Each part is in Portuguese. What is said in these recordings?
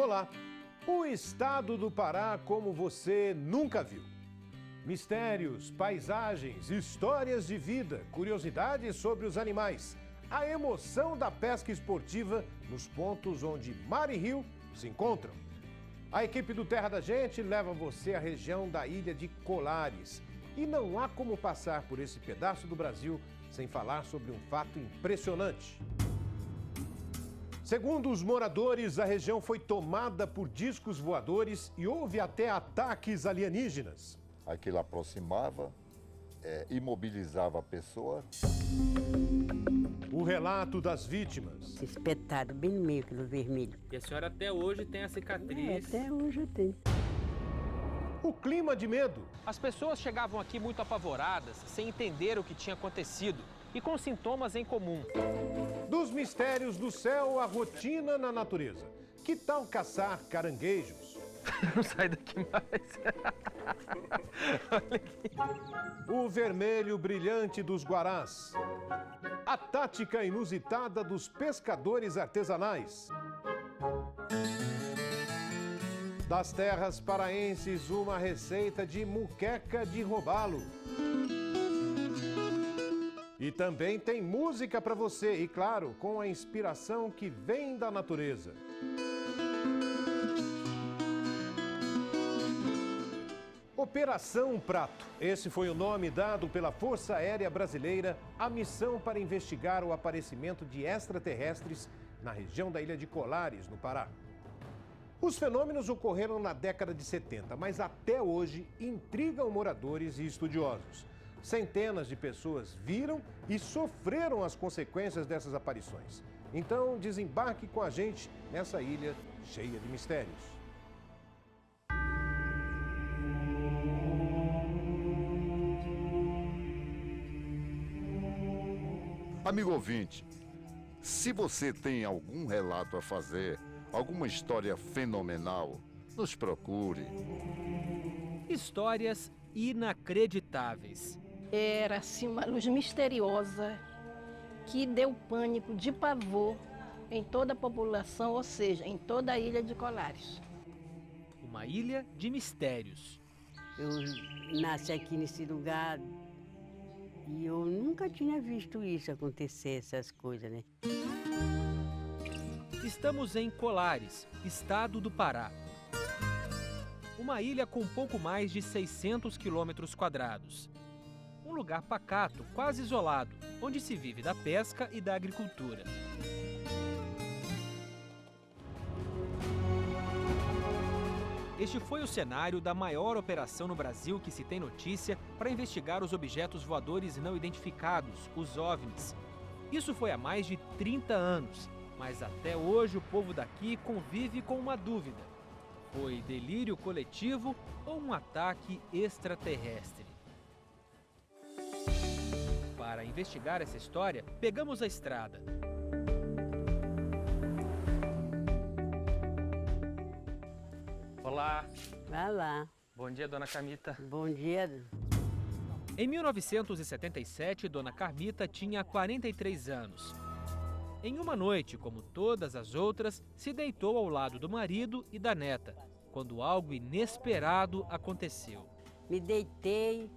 Olá! O estado do Pará como você nunca viu. Mistérios, paisagens, histórias de vida, curiosidades sobre os animais, a emoção da pesca esportiva nos pontos onde mar e rio se encontram. A equipe do Terra da Gente leva você à região da ilha de Colares. E não há como passar por esse pedaço do Brasil sem falar sobre um fato impressionante. Segundo os moradores, a região foi tomada por discos voadores e houve até ataques alienígenas. Aquilo aproximava, imobilizava a pessoa. O relato das vítimas. Espetado bem no meio do vermelho. E a senhora até hoje tem a cicatriz. Até hoje eu tenho. O clima de medo. As pessoas chegavam aqui muito apavoradas, sem entender o que tinha acontecido e com sintomas em comum. Dos mistérios do céu à rotina na natureza. Que tal caçar caranguejos? Não sai daqui mais. Olha aqui. O vermelho brilhante dos guarás. A tática inusitada dos pescadores artesanais. Das terras paraenses, uma receita de muqueca de robalo. E também tem música para você, e claro, com a inspiração que vem da natureza. Operação Prato. Esse foi o nome dado pela Força Aérea Brasileira à missão para investigar o aparecimento de extraterrestres na região da ilha de Colares, no Pará. Os fenômenos ocorreram na década de 70, mas até hoje intrigam moradores e estudiosos. Centenas de pessoas viram e sofreram as consequências dessas aparições. Então, desembarque com a gente nessa ilha cheia de mistérios. Amigo ouvinte, se você tem algum relato a fazer, alguma história fenomenal, nos procure. Histórias inacreditáveis. Era assim uma luz misteriosa que deu pânico de pavor em toda a população, ou seja, em toda a ilha de Colares. Uma ilha de mistérios. Eu nasci aqui nesse lugar e eu nunca tinha visto isso acontecer, essas coisas, né? Estamos em Colares, estado do Pará. Uma ilha com pouco mais de 600 quilômetros quadrados. Um lugar pacato, quase isolado, onde se vive da pesca e da agricultura. Este foi o cenário da maior operação no Brasil que se tem notícia para investigar os objetos voadores não identificados, os OVNIs. Isso foi há mais de 30 anos, mas até hoje o povo daqui convive com uma dúvida. Foi delírio coletivo ou um ataque extraterrestre? Para investigar essa história, pegamos a estrada. Olá. Vai lá. Bom dia, dona Carmita. Bom dia. Em 1977, dona Carmita tinha 43 anos. Em uma noite, como todas as outras, se deitou ao lado do marido e da neta, quando algo inesperado aconteceu. Me deitei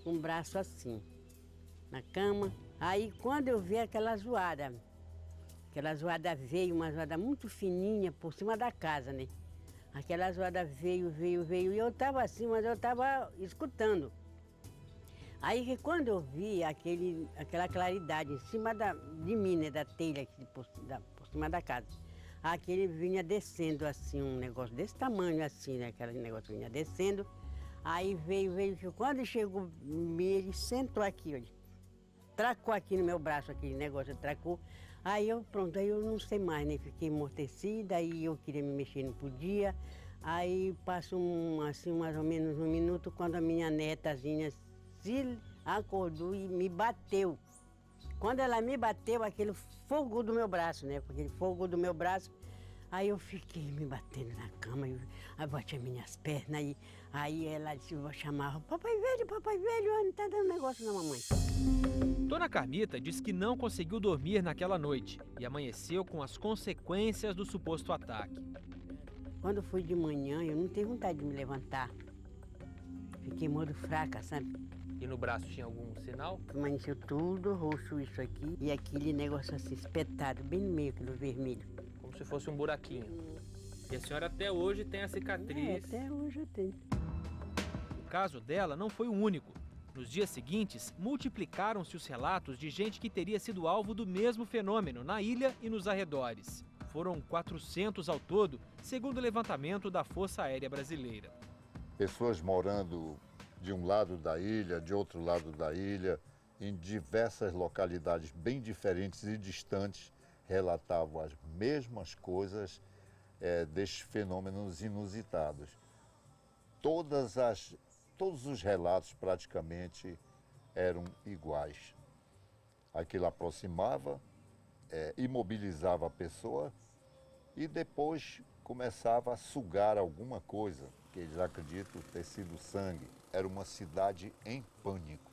com o braço assim, na cama. Aí quando eu vi aquela zoada veio, uma zoada muito fininha por cima da casa, né? Aquela zoada veio, e eu estava assim, mas eu estava escutando. Aí que quando eu vi aquela claridade em cima de mim, né, da telha, aqui, por cima da casa, aquele vinha descendo assim, um negócio desse tamanho assim, né, aquele negócio vinha descendo. Aí veio, que quando chegou, ele sentou aqui, olha, tracou aqui no meu braço, aquele negócio, tracou. Aí eu não sei mais, né, fiquei amortecida, aí eu queria me mexer, não podia. Aí passou assim, mais ou menos um minuto, quando a minha netazinha se acordou e me bateu. Quando ela me bateu, aquele fogo do meu braço, né? Aquele fogo do meu braço, aí eu fiquei me batendo na cama, aí bati as minhas pernas, aí ela chamava, papai velho, não tá dando negócio na mamãe. Dona Carmita diz que não conseguiu dormir naquela noite e amanheceu com as consequências do suposto ataque. Quando foi de manhã, eu não tenho vontade de me levantar. Fiquei muito fraca, sabe? E no braço tinha algum sinal? Amanheceu tudo roxo isso aqui e aquele negócio assim espetado, bem no meio do vermelho. Como se fosse um buraquinho. E a senhora até hoje tem a cicatriz. Até hoje eu tenho. O caso dela não foi o único. Nos dias seguintes, multiplicaram-se os relatos de gente que teria sido alvo do mesmo fenômeno na ilha e nos arredores. Foram 400 ao todo, segundo o levantamento da Força Aérea Brasileira. Pessoas morando de um lado da ilha, de outro lado da ilha, em diversas localidades bem diferentes e distantes, relatavam as mesmas coisas destes fenômenos inusitados. Todos os relatos praticamente eram iguais. Aquilo aproximava, imobilizava a pessoa e depois começava a sugar alguma coisa, que eles acreditam ter sido sangue. Era uma cidade em pânico.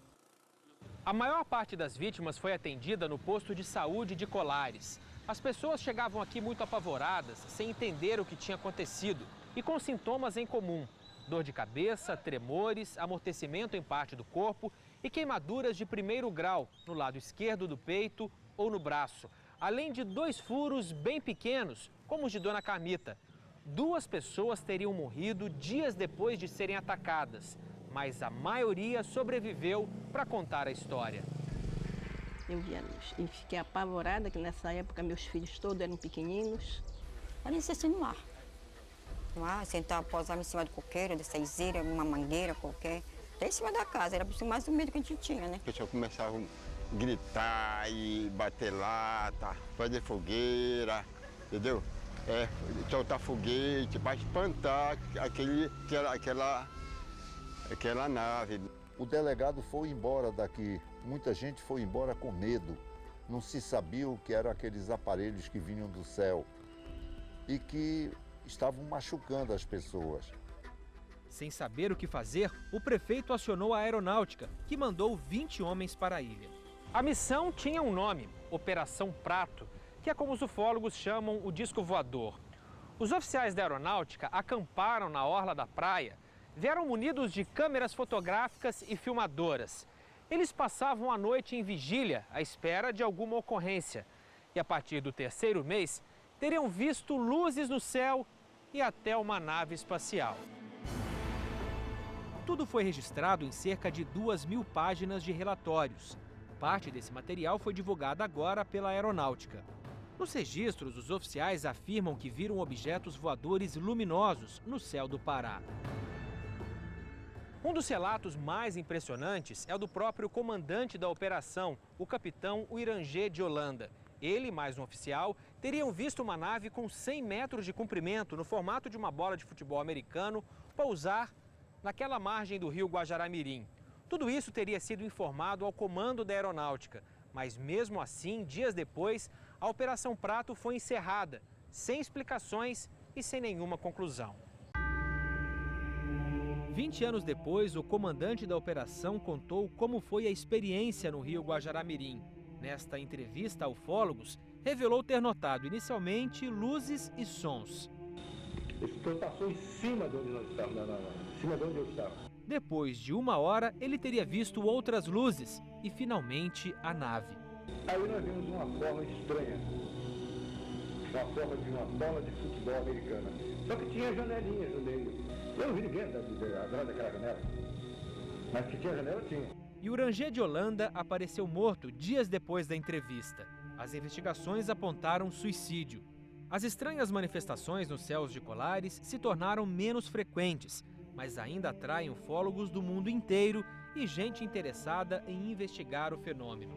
A maior parte das vítimas foi atendida no posto de saúde de Colares. As pessoas chegavam aqui muito apavoradas, sem entender o que tinha acontecido e com sintomas em comum: dor de cabeça, tremores, amortecimento em parte do corpo e queimaduras de 1º grau no lado esquerdo do peito ou no braço, além de 2 furos bem pequenos, como os de Dona Carmita. 2 pessoas teriam morrido dias depois de serem atacadas, mas a maioria sobreviveu para contar a história. Eu vi a luz e fiquei apavorada, que nessa época meus filhos todos eram pequeninos. Parecia assim no ar. No ar, sentava, pousava em cima do coqueiro, de saizeira, uma mangueira qualquer. Até em cima da casa, era mais o medo que a gente tinha, né? O pessoal começava a gritar e bater lata, fazer fogueira, entendeu? Soltar foguete para espantar aquela nave. O delegado foi embora daqui. Muita gente foi embora com medo. Não se sabia o que eram aqueles aparelhos que vinham do céu e que estavam machucando as pessoas. Sem saber o que fazer, o prefeito acionou a aeronáutica, que mandou 20 homens para a ilha. A missão tinha um nome: Operação Prato, que é como os ufólogos chamam o disco voador. Os oficiais da aeronáutica acamparam na orla da praia, vieram munidos de câmeras fotográficas e filmadoras. Eles passavam a noite em vigília, à espera de alguma ocorrência. E a partir do 3º mês, teriam visto luzes no céu e até uma nave espacial. Tudo foi registrado em cerca de 2.000 páginas de relatórios. Parte desse material foi divulgada agora pela aeronáutica. Nos registros, os oficiais afirmam que viram objetos voadores luminosos no céu do Pará. Um dos relatos mais impressionantes é o do próprio comandante da operação, o capitão Irangê de Holanda. Ele, mais um oficial, teriam visto uma nave com 100 metros de comprimento, no formato de uma bola de futebol americano, pousar naquela margem do rio Guajará-Mirim. Tudo isso teria sido informado ao comando da aeronáutica, mas mesmo assim, dias depois, a Operação Prato foi encerrada, sem explicações e sem nenhuma conclusão. 20 anos depois, o comandante da operação contou como foi a experiência no rio Guajará-Mirim. Nesta entrevista a ufólogos, revelou ter notado inicialmente luzes e sons. Esse trem passou em cima de onde nós estávamos, em cima de onde eu estava. Depois de 1 hora, ele teria visto outras luzes e, finalmente, a nave. Aí nós vimos uma forma estranha, uma forma de uma bola de futebol americana. Só que tinha janelinhas no meio. Eu não vi ninguém atrás daquela janela, mas que tinha janela, tinha. E o Irangê de Holanda apareceu morto dias depois da entrevista. As investigações apontaram suicídio. As estranhas manifestações nos céus de Colares se tornaram menos frequentes, mas ainda atraem ufólogos do mundo inteiro e gente interessada em investigar o fenômeno.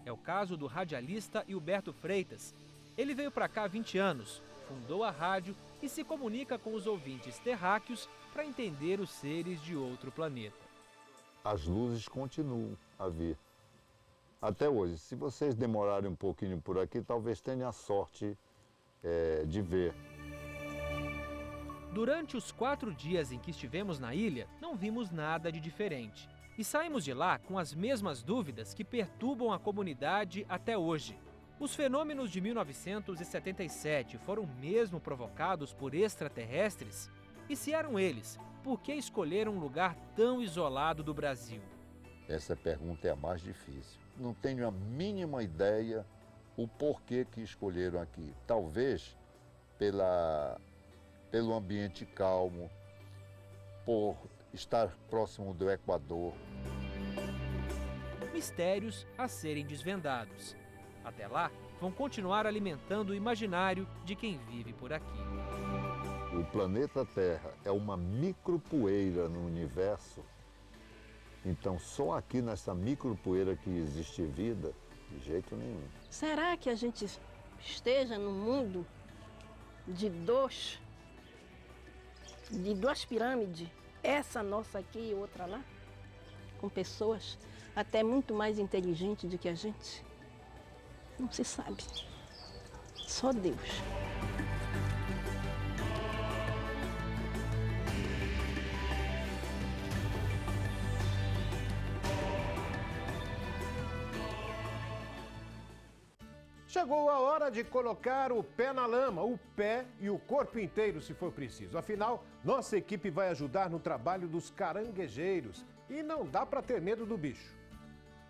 É o caso do radialista Hilberto Freitas. Ele veio para cá há 20 anos, fundou a rádio e se comunica com os ouvintes terráqueos para entender os seres de outro planeta. As luzes continuam a vir. Até hoje, se vocês demorarem um pouquinho por aqui, talvez tenham a sorte de ver. Durante os 4 dias em que estivemos na ilha, não vimos nada de diferente. E saímos de lá com as mesmas dúvidas que perturbam a comunidade até hoje. Os fenômenos de 1977 foram mesmo provocados por extraterrestres? E se eram eles, por que escolheram um lugar tão isolado do Brasil? Essa pergunta é a mais difícil. Não tenho a mínima ideia o porquê que escolheram aqui. Talvez pelo ambiente calmo, por estar próximo do Equador. Mistérios a serem desvendados. Até lá, vão continuar alimentando o imaginário de quem vive por aqui. O planeta Terra é uma micropoeira no universo. Então, só aqui nessa micropoeira que existe vida, de jeito nenhum. Será que a gente esteja num mundo de duas pirâmides, essa nossa aqui e outra lá, com pessoas até muito mais inteligentes do que a gente? Não se sabe. Só Deus. Chegou a hora de colocar o pé na lama, o pé e o corpo inteiro, se for preciso. Afinal, nossa equipe vai ajudar no trabalho dos caranguejeiros e não dá para ter medo do bicho.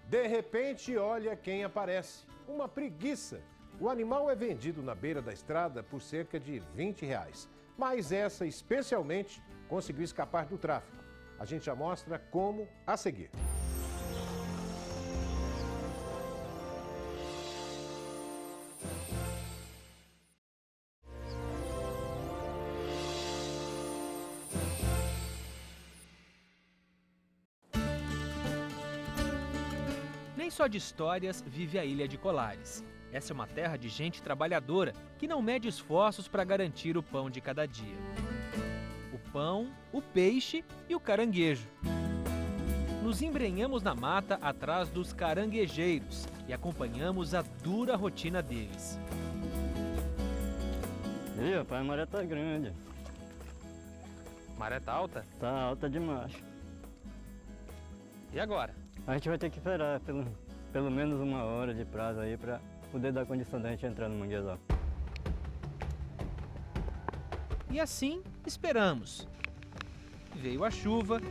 De repente, olha quem aparece. Uma preguiça. O animal é vendido na beira da estrada por cerca de R$20. Mas essa, especialmente, conseguiu escapar do tráfico. A gente já mostra como a seguir. Nem só de histórias vive a Ilha de Colares. Essa é uma terra de gente trabalhadora que não mede esforços para garantir o pão de cada dia. O pão, o peixe e o caranguejo. Nos embrenhamos na mata atrás dos caranguejeiros e acompanhamos a dura rotina deles. Ih, rapaz, a maré tá grande. Maré tá alta? Tá alta demais. E agora? A gente vai ter que esperar pelo menos 1 hora de prazo aí para poder dar condição da gente entrar no manguezal. E assim esperamos. Veio a chuva.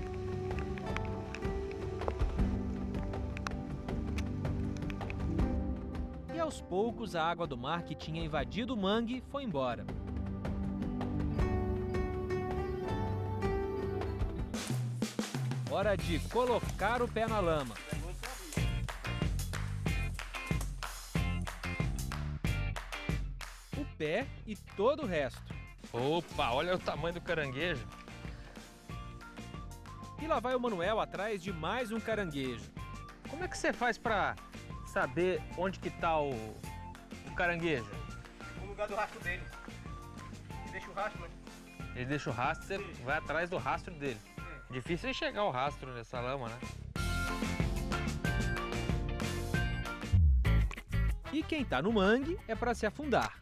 E aos poucos a água do mar que tinha invadido o mangue foi embora. Hora de colocar o pé na lama. O pé e todo o resto. Opa, olha o tamanho do caranguejo. E lá vai o Manuel atrás de mais um caranguejo. Como é que você faz pra saber onde que tá o caranguejo? No lugar do rastro dele. Ele deixa o rastro, né? Ele deixa o rastro, você vai atrás do rastro dele. Difícil enxergar o rastro nessa lama, né? E quem tá no mangue é para se afundar.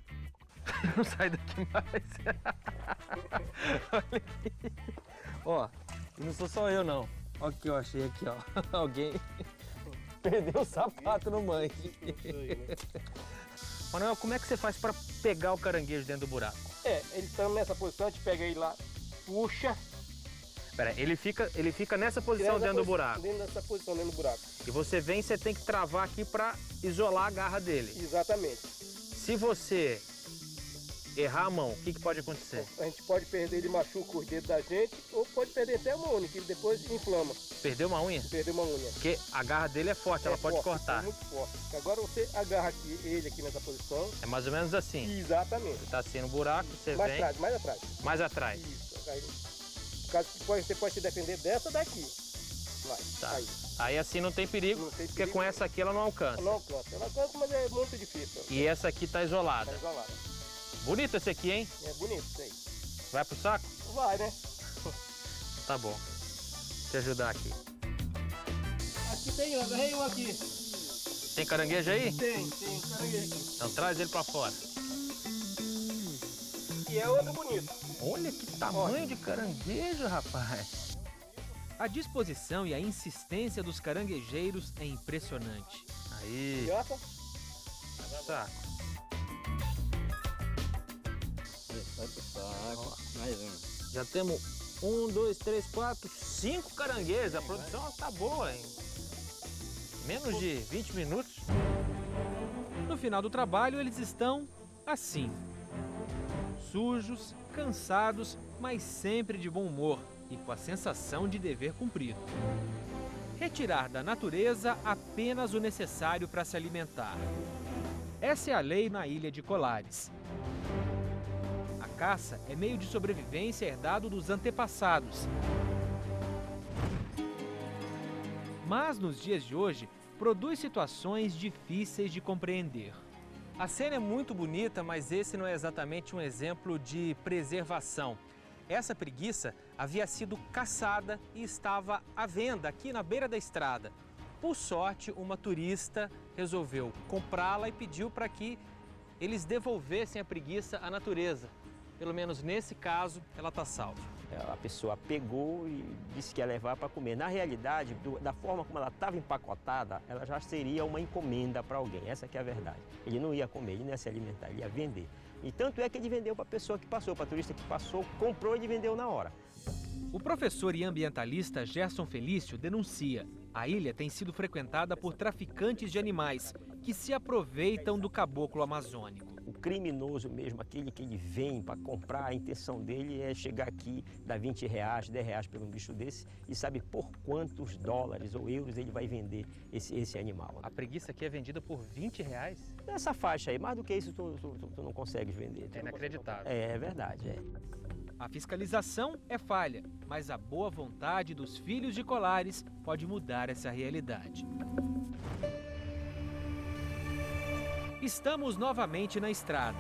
Não sai daqui mais. Olha aqui. Ó, não sou só eu não. Ó aqui, eu achei aqui, ó. Alguém perdeu o sapato no mangue. Manuel, como é que você faz para pegar o caranguejo dentro do buraco? Ele tá nessa posição, a gente pega ele lá, puxa. Pera, ele fica nessa posição dentro do buraco. Nessa posição dentro do buraco. E você vem e você tem que travar aqui para isolar a garra dele. Exatamente. Se você errar a mão, o que pode acontecer? A gente pode perder, ele machuca os dedos da gente, ou pode perder até uma unha, que ele depois inflama. Perdeu uma unha? Perdeu uma unha. Porque a garra dele é forte, ela pode cortar. É muito forte. Agora você agarra aqui, ele aqui nessa posição. É mais ou menos assim. Exatamente. Você tá assim no buraco, você mais vem... Atrás, mais atrás. Mais atrás. Isso. Aí, caso você pode se defender dessa daqui. Vai. Tá. Aí assim não tem perigo, porque com essa aqui ela não alcança. Não alcança. Ela alcança, mas é muito difícil. E essa aqui tá isolada. Tá isolada. Bonito esse aqui, hein? É bonito isso aí. Vai pro saco? Vai, né? Tá bom. Vou te ajudar aqui. Aqui tem, agarrei um aqui. Tem caranguejo aí? Tem caranguejo aqui. Então traz ele pra fora. E é outro bonito. Olha que tamanho de caranguejo, rapaz. A disposição e a insistência dos caranguejeiros é impressionante. Aí. Filhota? saco. Vai pro saco. Mais um. Já temos 1, 2, 3, 4, 5 caranguejos. A produção tá boa, hein? Menos de 20 minutos. No final do trabalho, eles estão assim. Sujos, cansados, mas sempre de bom humor e com a sensação de dever cumprido. Retirar da natureza apenas o necessário para se alimentar. Essa é a lei na ilha de Colares. A caça é meio de sobrevivência herdado dos antepassados. Mas nos dias de hoje, produz situações difíceis de compreender. A cena é muito bonita, mas esse não é exatamente um exemplo de preservação. Essa preguiça havia sido caçada e estava à venda aqui na beira da estrada. Por sorte, uma turista resolveu comprá-la e pediu para que eles devolvessem a preguiça à natureza. Pelo menos nesse caso, ela está salva. A pessoa pegou e disse que ia levar para comer. Na realidade, da forma como ela estava empacotada, ela já seria uma encomenda para alguém. Essa que é a verdade. Ele não ia comer, ele não ia se alimentar, ele ia vender. E tanto é que ele vendeu para a pessoa que passou, para a turista que passou, comprou e vendeu na hora. O professor e ambientalista Gerson Felício denuncia: a ilha tem sido frequentada por traficantes de animais que se aproveitam do caboclo amazônico. O criminoso mesmo, aquele que ele vem para comprar, a intenção dele é chegar aqui, dar 20 reais, 10 reais por um bicho desse e sabe por quantos dólares ou euros ele vai vender esse animal. A preguiça aqui é vendida por 20 reais? Nessa faixa aí, mais do que isso tu não consegues vender. É inacreditável. É verdade, é. A fiscalização é falha, mas a boa vontade dos filhos de Colares pode mudar essa realidade. Estamos novamente na estrada.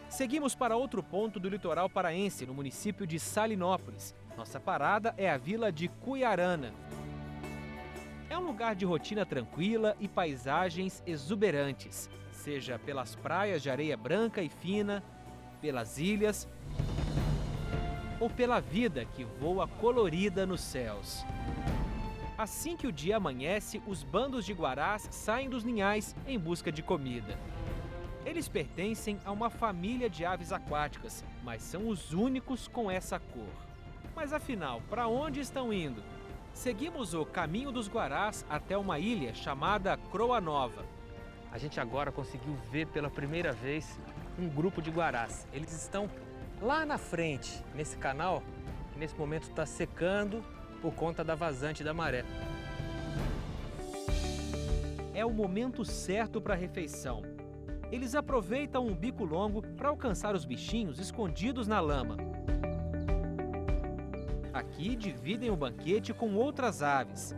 Seguimos para outro ponto do litoral paraense, no município de Salinópolis. Nossa parada é a vila de Cuiarana. É um lugar de rotina tranquila e paisagens exuberantes, seja pelas praias de areia branca e fina, pelas ilhas ou pela vida que voa colorida nos céus. Assim que o dia amanhece, os bandos de guarás saem dos ninhais em busca de comida. Eles pertencem a uma família de aves aquáticas, mas são os únicos com essa cor. Mas afinal, para onde estão indo? Seguimos o caminho dos guarás até uma ilha chamada Croa Nova. A gente agora conseguiu ver pela primeira vez um grupo de guarás. Eles estão lá na frente, nesse canal, que nesse momento está secando por conta da vazante da maré. É o momento certo para a refeição. Eles aproveitam um bico longo para alcançar os bichinhos escondidos na lama. Aqui dividem o banquete com outras aves.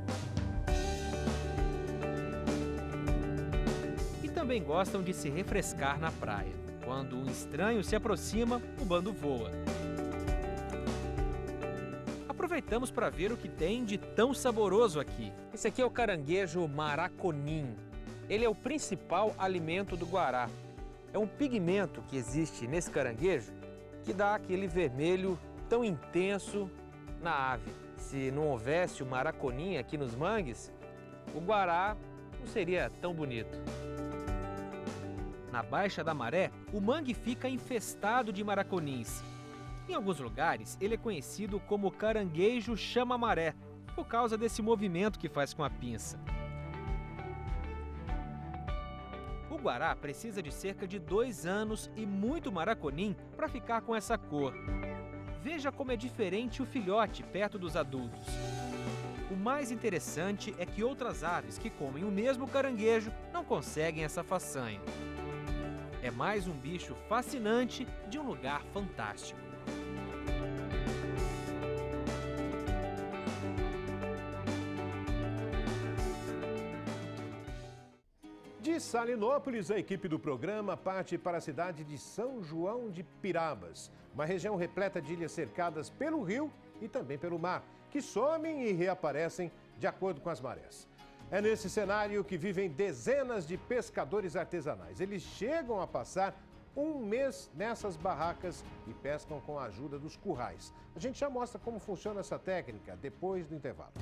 E também gostam de se refrescar na praia. Quando um estranho se aproxima, o bando voa. Aproveitamos para ver o que tem de tão saboroso aqui. Esse aqui é o caranguejo maraconim. Ele é o principal alimento do guará. É um pigmento que existe nesse caranguejo que dá aquele vermelho tão intenso na ave. Se não houvesse o maraconim aqui nos mangues, o guará não seria tão bonito. Na baixa da maré, o mangue fica infestado de maraconins. Em alguns lugares, ele é conhecido como caranguejo chama-maré, por causa desse movimento que faz com a pinça. O guará precisa de cerca de 2 anos e muito maraconim para ficar com essa cor. Veja como é diferente o filhote perto dos adultos. O mais interessante é que outras aves que comem o mesmo caranguejo não conseguem essa façanha. É mais um bicho fascinante de um lugar fantástico. De Salinópolis, a equipe do programa parte para a cidade de São João de Pirabas, uma região repleta de ilhas cercadas pelo rio e também pelo mar, que somem e reaparecem de acordo com as marés. É nesse cenário que vivem dezenas de pescadores artesanais. Eles chegam a passar um mês nessas barracas e pescam com a ajuda dos currais. A gente já mostra como funciona essa técnica depois do intervalo.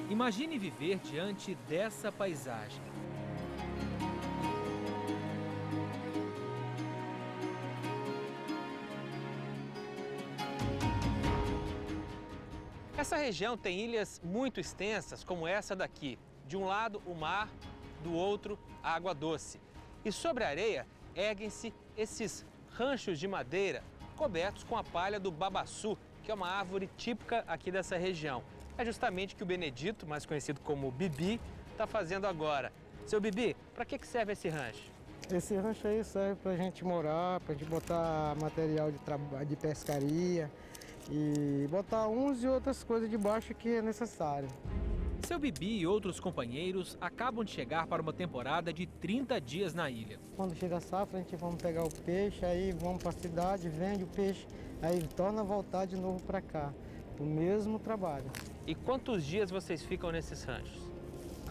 Imagine viver diante dessa paisagem. Essa região tem ilhas muito extensas, como essa daqui. De um lado, o mar, do outro, a água doce. E sobre a areia, erguem-se esses ranchos de madeira cobertos com a palha do babaçu, que é uma árvore típica aqui dessa região. É justamente o que o Benedito, mais conhecido como Bibi, está fazendo agora. Seu Bibi, para que serve esse rancho? Esse rancho aí serve para a gente morar, para a gente botar material de pescaria e botar uns e outras coisas debaixo que é necessário. Seu Bibi e outros companheiros acabam de chegar para uma temporada de 30 dias na ilha. Quando chega a safra, a gente vamos pegar o peixe, aí vamos para a cidade, vende o peixe, aí torna a voltar de novo para cá. O mesmo trabalho. E quantos dias vocês ficam nesses ranchos?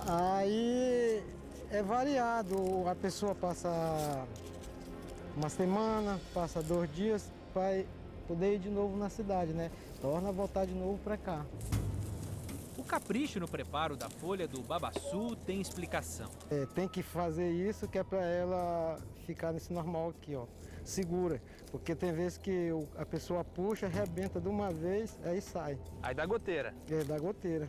Aí é variado. A pessoa passa uma semana, passa 2 dias para poder ir de novo na cidade, né? Torna a voltar de novo para cá. O capricho no preparo da folha do babaçu tem explicação. Tem que fazer isso que é para ela ficar nesse normal aqui, ó, segura. Porque tem vezes que a pessoa puxa, arrebenta de uma vez, aí sai. Aí dá goteira. Dá goteira.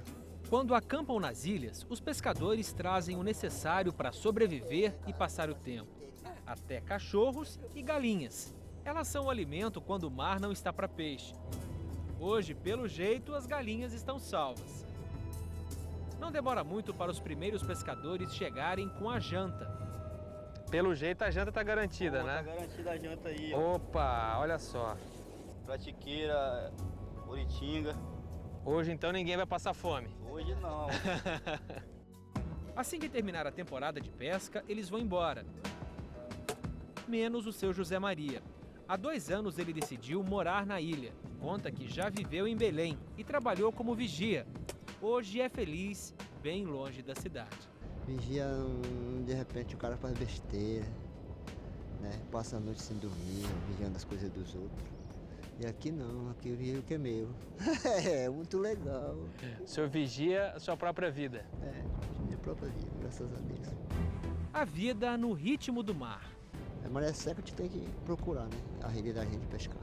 Quando acampam nas ilhas, os pescadores trazem o necessário para sobreviver e passar o tempo. Até cachorros e galinhas. Elas são o alimento quando o mar não está para peixe. Hoje, pelo jeito, as galinhas estão salvas. Não demora muito para os primeiros pescadores chegarem com a janta. Pelo jeito a janta está garantida, né? Tá garantida a janta aí, ó. Opa, olha só. Pratiqueira, Oritinga. Hoje então ninguém vai passar fome. Hoje não. Assim que terminar a temporada de pesca, eles vão embora. Menos o seu José Maria. Há 2 anos ele decidiu morar na ilha. Conta que já viveu em Belém e trabalhou como vigia. Hoje é feliz, bem longe da cidade. Vigia, de repente o cara faz besteira, né? Passa a noite sem dormir, vigiando as coisas dos outros. E aqui não, aqui eu vigia o que é meu. É muito legal. O senhor vigia a sua própria vida? Minha própria vida, graças a Deus. A vida no ritmo do mar. A maré seca a gente tem que procurar, né? A rede da gente pescar.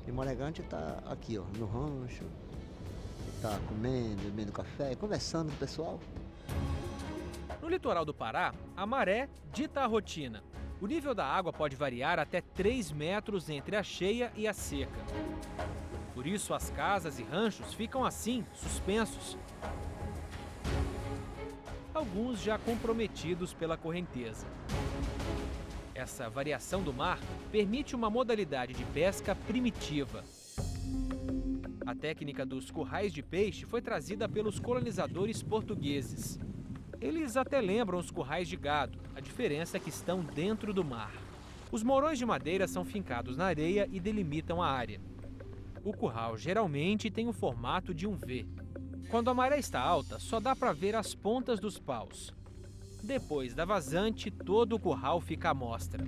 E maré grande tá aqui, ó, no rancho. Tá comendo, bebendo café, conversando com o pessoal. No litoral do Pará, a maré dita a rotina. O nível da água pode variar até 3 metros entre a cheia e a seca. Por isso, as casas e ranchos ficam assim, suspensos. Alguns já comprometidos pela correnteza. Essa variação do mar permite uma modalidade de pesca primitiva. A técnica dos currais de peixe foi trazida pelos colonizadores portugueses. Eles até lembram os currais de gado, a diferença é que estão dentro do mar. Os mourões de madeira são fincados na areia e delimitam a área. O curral geralmente tem o formato de um V. Quando a maré está alta, só dá para ver as pontas dos paus. Depois da vazante, todo o curral fica à mostra.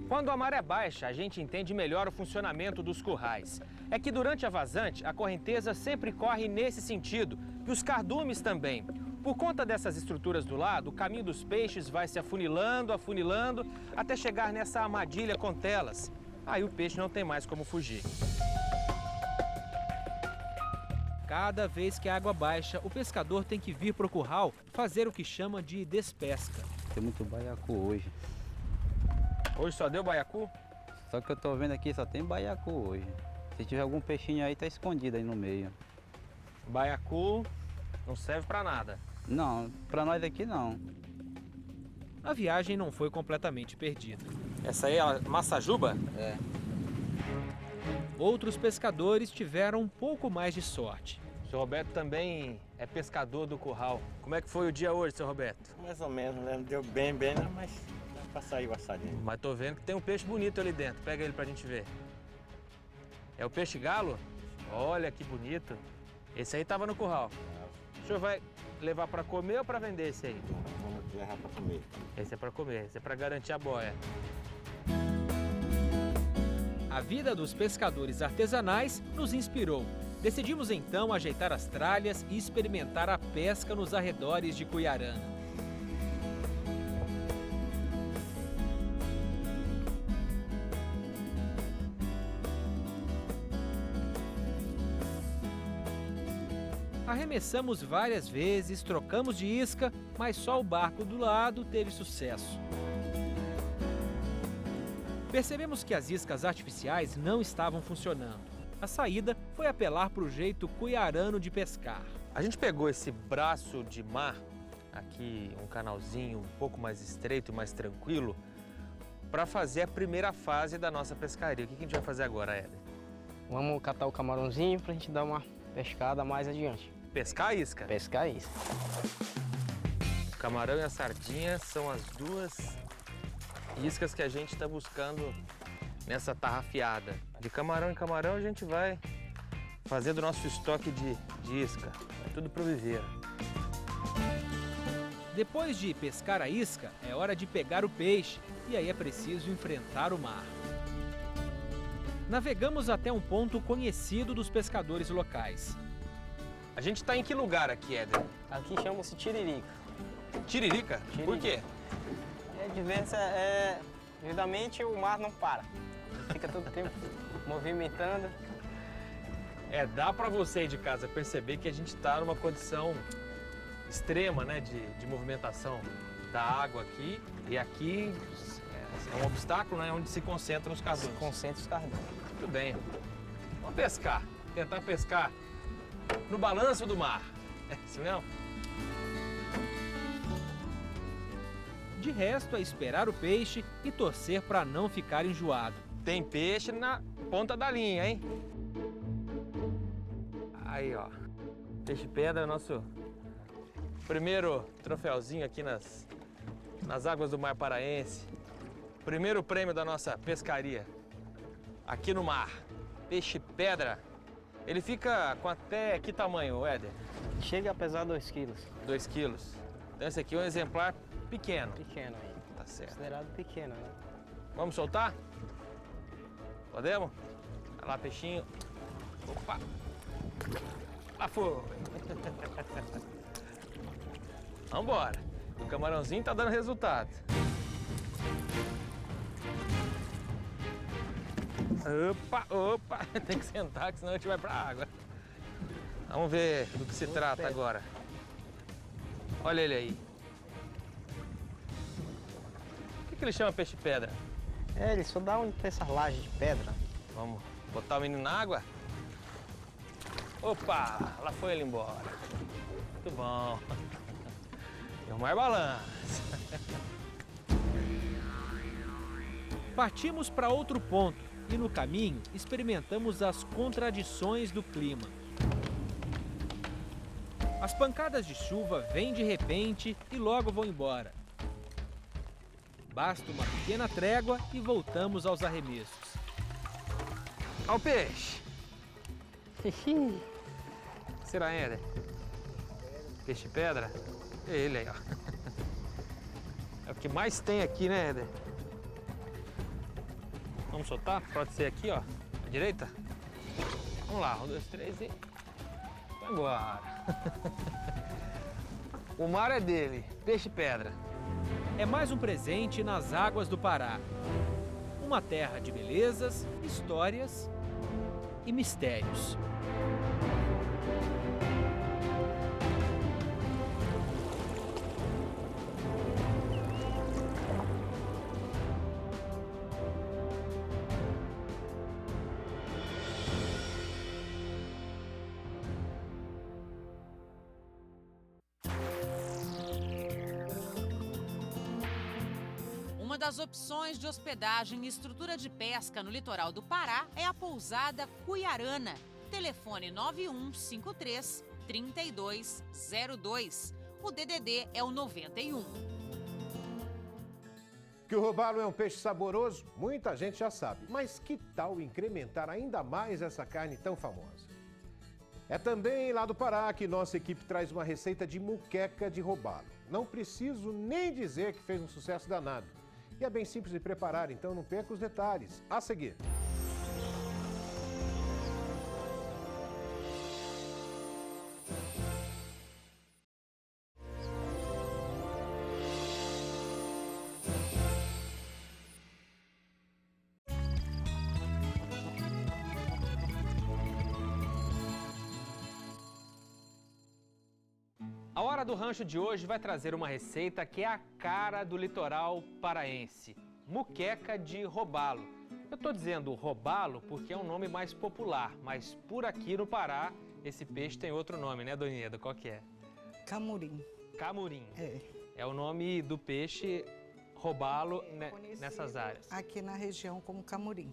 Quando a maré baixa, a gente entende melhor o funcionamento dos currais. É que durante a vazante, a correnteza sempre corre nesse sentido, e os cardumes também. Por conta dessas estruturas do lado, o caminho dos peixes vai se afunilando, afunilando, até chegar nessa armadilha com telas. Aí o peixe não tem mais como fugir. Cada vez que a água baixa, o pescador tem que vir para o curral fazer o que chama de despesca. Tem muito baiacu hoje. Hoje só deu baiacu? Só que eu tô vendo aqui só tem baiacu hoje. Se tiver algum peixinho aí, tá escondido aí no meio. Baiacu não serve para nada. Não, para nós aqui não. A viagem não foi completamente perdida. Essa aí é a massajuba? É. Outros pescadores tiveram um pouco mais de sorte. O seu Roberto também é pescador do curral. Como é que foi o dia hoje, seu Roberto? Mais ou menos, né? Deu bem, né? Mas dá pra sair o assadinho. Mas tô vendo que tem um peixe bonito ali dentro. Pega ele pra gente ver. É o peixe galo? Olha que bonito. Esse aí tava no curral. O senhor vai levar para comer ou para vender esse aí? Vamos levar para comer. Esse é para comer, esse é para garantir a boia. A vida dos pescadores artesanais nos inspirou. Decidimos então ajeitar as tralhas e experimentar a pesca nos arredores de Cuiarana. Arremessamos várias vezes, trocamos de isca, mas só o barco do lado teve sucesso. Percebemos que as iscas artificiais não estavam funcionando. A saída foi apelar para o jeito cuiarano de pescar. A gente pegou esse braço de mar, aqui um canalzinho um pouco mais estreito e mais tranquilo, para fazer a primeira fase da nossa pescaria. O que a gente vai fazer agora, Éder? Vamos catar o camarãozinho para a gente dar uma pescada mais adiante. Pescar a isca? Pescar a isca. O camarão e a sardinha são as duas iscas que a gente está buscando nessa tarrafiada. De camarão em camarão a gente vai fazer do nosso estoque de isca. É tudo pro viveiro. Depois de pescar a isca, é hora de pegar o peixe e aí é preciso enfrentar o mar. Navegamos até um ponto conhecido dos pescadores locais. A gente está em que lugar aqui, Éder? Aqui chama-se Tiririca. Tiririca? Por quê? Devidamente o mar não para. Fica todo tempo movimentando. Dá para você aí de casa perceber que a gente está numa condição extrema, né, de movimentação da água aqui. E aqui é um obstáculo, né, onde se concentram os cardumes. Se concentram os cardumes. Muito bem. Vamos pescar. Tentar pescar no balanço do mar. É isso mesmo? De resto, é esperar o peixe e torcer para não ficar enjoado. Tem peixe na ponta da linha, hein? Aí, ó. Peixe-pedra, nosso primeiro troféuzinho aqui nas águas do mar paraense. Primeiro prêmio da nossa pescaria aqui no mar. Peixe-pedra. Ele fica com até que tamanho, Éder? Chega a pesar 2 quilos. 2 quilos. Então esse aqui é um exemplar pequeno. Pequeno aí. Tá certo. Considerado pequeno, né? Vamos soltar? Podemos? Olha lá, peixinho. Opa! Lá foi! Vambora! O camarãozinho tá dando resultado. Opa, opa! Tem que sentar, que senão a gente vai pra água. Vamos ver do que se trata agora. Olha ele aí. Por que ele chama peixe-pedra? Ele só dá essas lajes de pedra. Vamos botar o menino na água? Opa! Lá foi ele embora. Muito bom. E o mar balança. Partimos para outro ponto e no caminho experimentamos as contradições do clima. As pancadas de chuva vêm de repente e logo vão embora. Basta uma pequena trégua e voltamos aos arremessos. Olha o peixe! Será, Éder? Peixe-pedra? É ele aí, ó. É o que mais tem aqui, né, Éder? Vamos soltar? Pode ser aqui, ó. À direita? Vamos lá, 1, 2, 3 e... vai embora. O mar é dele, peixe-pedra. É mais um presente nas águas do Pará. Uma terra de belezas, histórias e mistérios. Uma das opções de hospedagem e estrutura de pesca no litoral do Pará é a pousada Cuiarana. Telefone 9153-3202. O DDD é o 91. Que o robalo é um peixe saboroso, muita gente já sabe. Mas que tal incrementar ainda mais essa carne tão famosa? É também lá do Pará que nossa equipe traz uma receita de muqueca de robalo. Não preciso nem dizer que fez um sucesso danado. E é bem simples de preparar, então não perca os detalhes. A seguir. Hora do Rancho de hoje vai trazer uma receita que é a cara do litoral paraense. Muqueca de robalo. Eu estou dizendo robalo porque é um nome mais popular, mas por aqui no Pará, esse peixe tem outro nome, né, Dona Ieda? Qual que é? Camurim. Camurim. É. É o nome do peixe robalo nessas áreas. Aqui na região como camurim.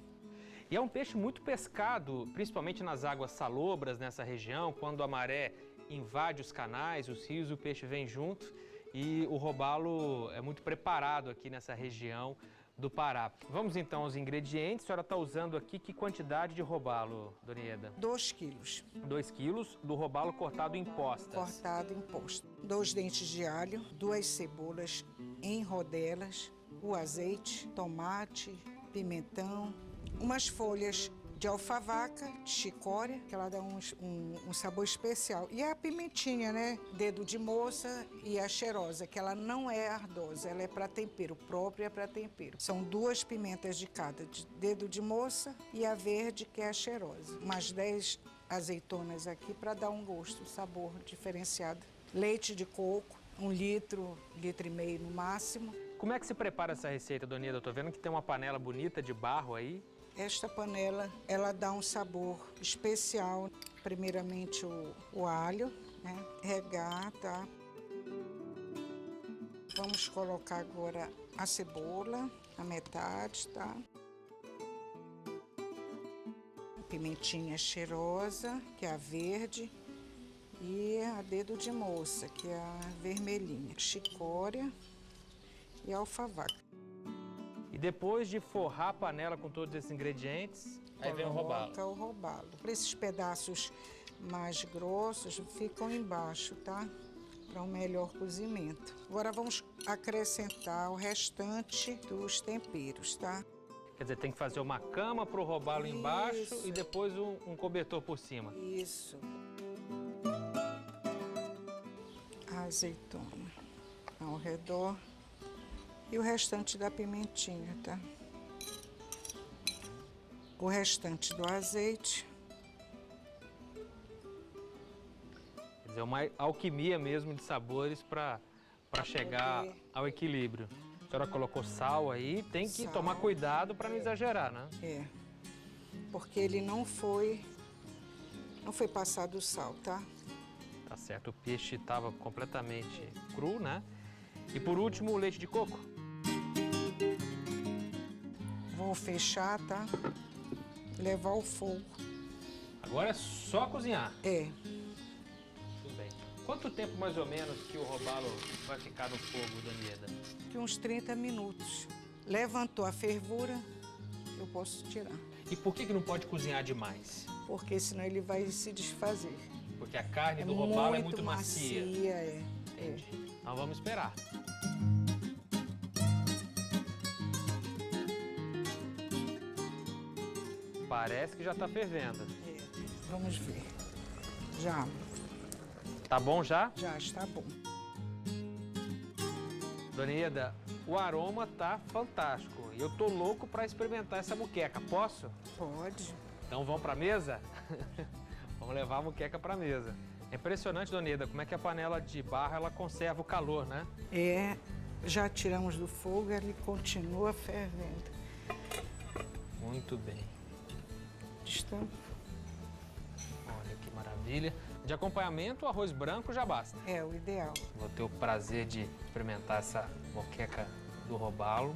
E é um peixe muito pescado, principalmente nas águas salobras nessa região, quando a maré invade os canais, os rios, o peixe vem junto e o robalo é muito preparado aqui nessa região do Pará. Vamos então aos ingredientes. A senhora está usando aqui que quantidade de robalo, Dona Ieda? 2 quilos. 2 quilos do robalo cortado em postas. Cortado em postas. 2 dentes de alho, 2 cebolas em rodelas, o azeite, tomate, pimentão, umas folhas de alfavaca, de chicória, que ela dá um sabor especial. E a pimentinha, né? Dedo de moça e a cheirosa, que ela não é ardosa, ela é para tempero, própria para tempero. São 2 pimentas de cada, de dedo de moça e a verde, que é a cheirosa. Umas 10 azeitonas aqui para dar um gosto, sabor diferenciado. Leite de coco, 1 litro, 1,5 litro no máximo. Como é que se prepara essa receita, Dona Ieda? Eu tô vendo que tem uma panela bonita de barro aí. Esta panela, ela dá um sabor especial. Primeiramente o alho, né? Regar, tá? Vamos colocar agora a cebola, a metade, tá? Pimentinha cheirosa, que é a verde. E a dedo de moça, que é a vermelhinha. Chicória e alfavaca. E depois de forrar a panela com todos esses ingredientes, aí vem o robalo. Coloca o robalo. Esses pedaços mais grossos ficam embaixo, tá? Para um melhor cozimento. Agora vamos acrescentar o restante dos temperos, tá? Quer dizer, tem que fazer uma cama para o robalo embaixo e depois um cobertor por cima. Isso. A azeitona ao redor. E o restante da pimentinha, tá? O restante do azeite. Quer dizer, uma alquimia mesmo de sabores para chegar ao equilíbrio. A senhora colocou sal aí, tem que tomar cuidado para não exagerar, né? É, porque ele não foi passado o sal, tá? Tá certo, o peixe estava completamente cru, né? E por último, o leite de coco. Vou fechar, tá? Levar ao fogo. Agora é só cozinhar? É. Tudo bem. Quanto tempo mais ou menos que o robalo vai ficar no fogo, Dona Ieda? De uns 30 minutos. Levantou a fervura, eu posso tirar. E por que não pode cozinhar demais? Porque senão ele vai se desfazer. Porque a carne do robalo é muito macia. É. Entendi. Então vamos esperar. Parece que já está fervendo. É. Vamos ver. Já. Tá bom já? Já está bom. Dona Ieda, o aroma tá fantástico. E eu tô louco para experimentar essa muqueca. Posso? Pode. Então vamos para a mesa? Vamos levar a muqueca para a mesa. É impressionante, Dona Ieda, como é que a panela de barro ela conserva o calor, né? É, já tiramos do fogo, ele continua fervendo. Muito bem. Estampa. Olha que maravilha. De acompanhamento, o arroz branco já basta. É o ideal. Vou ter o prazer de experimentar essa moqueca do robalo.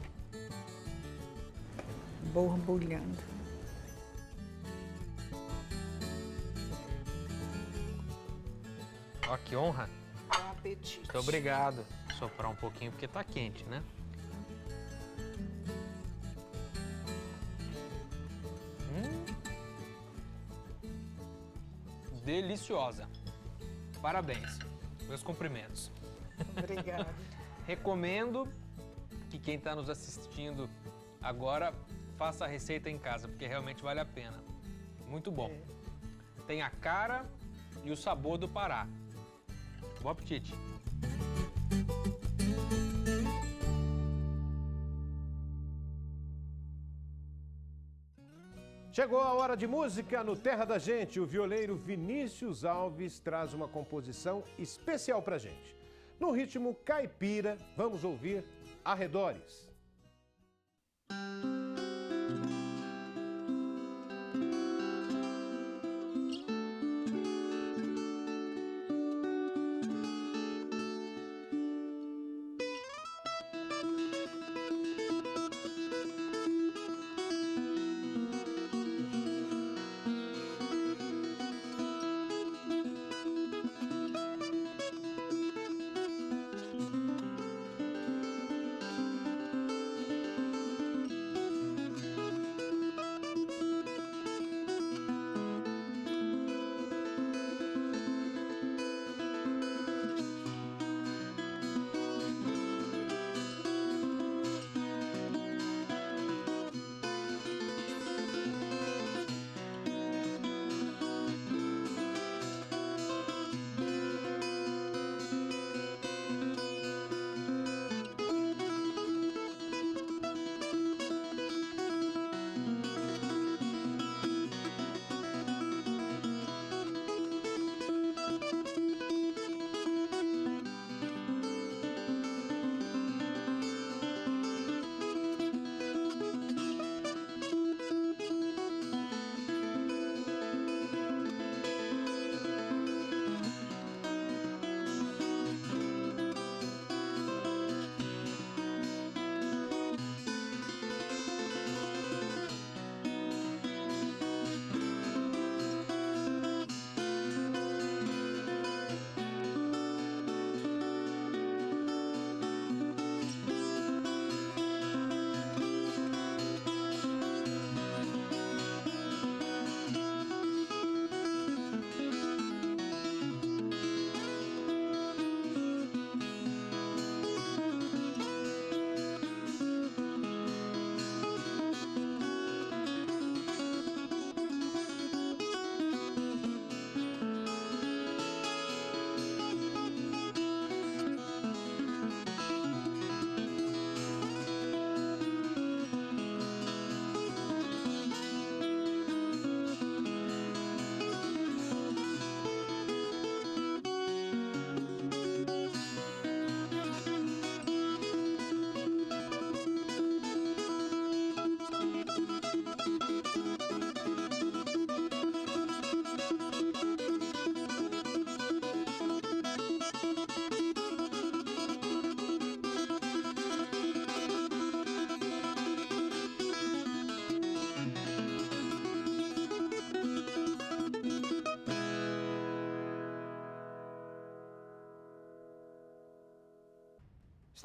Borbulhando. Ó, que honra. Bom apetite. Muito obrigado. Vou soprar um pouquinho porque tá quente, né? Deliciosa. Parabéns. Meus cumprimentos. Obrigada. Recomendo que quem está nos assistindo agora faça a receita em casa, porque realmente vale a pena. Muito bom. Tem a cara e o sabor do Pará. Bom apetite. Chegou a hora de música no Terra da Gente. O violeiro Vinícius Alves traz uma composição especial pra gente. No ritmo caipira, vamos ouvir Arredores.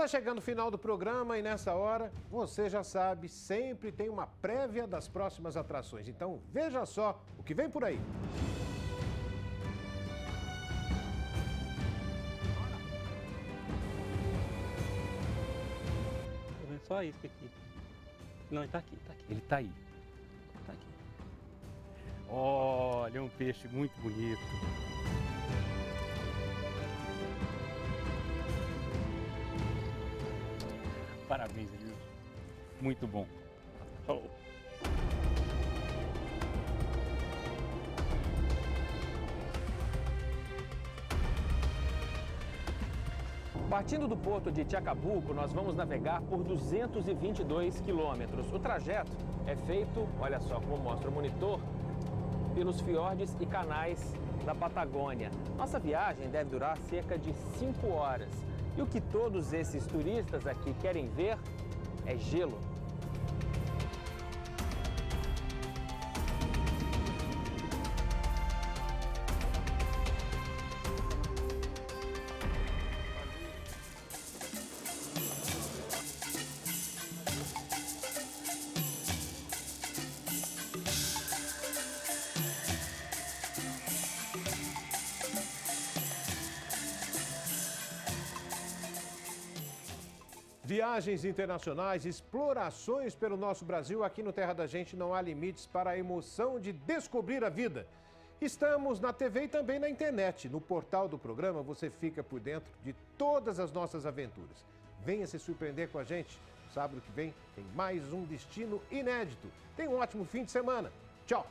Está chegando o final do programa e nessa hora, você já sabe, sempre tem uma prévia das próximas atrações. Então veja só o que vem por aí. Só isso aqui. Não, ele tá aqui, tá aqui. Ele tá aí. Tá aqui. Olha, um peixe muito bonito. Parabéns, Edilson. Muito bom. Oh. Partindo do porto de Tiacabuco, nós vamos navegar por 222 quilômetros. O trajeto é feito, olha só como mostra o monitor, pelos fiordes e canais da Patagônia. Nossa viagem deve durar cerca de 5 horas. E o que todos esses turistas aqui querem ver é gelo. Viagens internacionais, explorações pelo nosso Brasil. Aqui no Terra da Gente não há limites para a emoção de descobrir a vida. Estamos na TV e também na internet. No portal do programa você fica por dentro de todas as nossas aventuras. Venha se surpreender com a gente. Sábado que vem tem mais um destino inédito. Tenha um ótimo fim de semana. Tchau.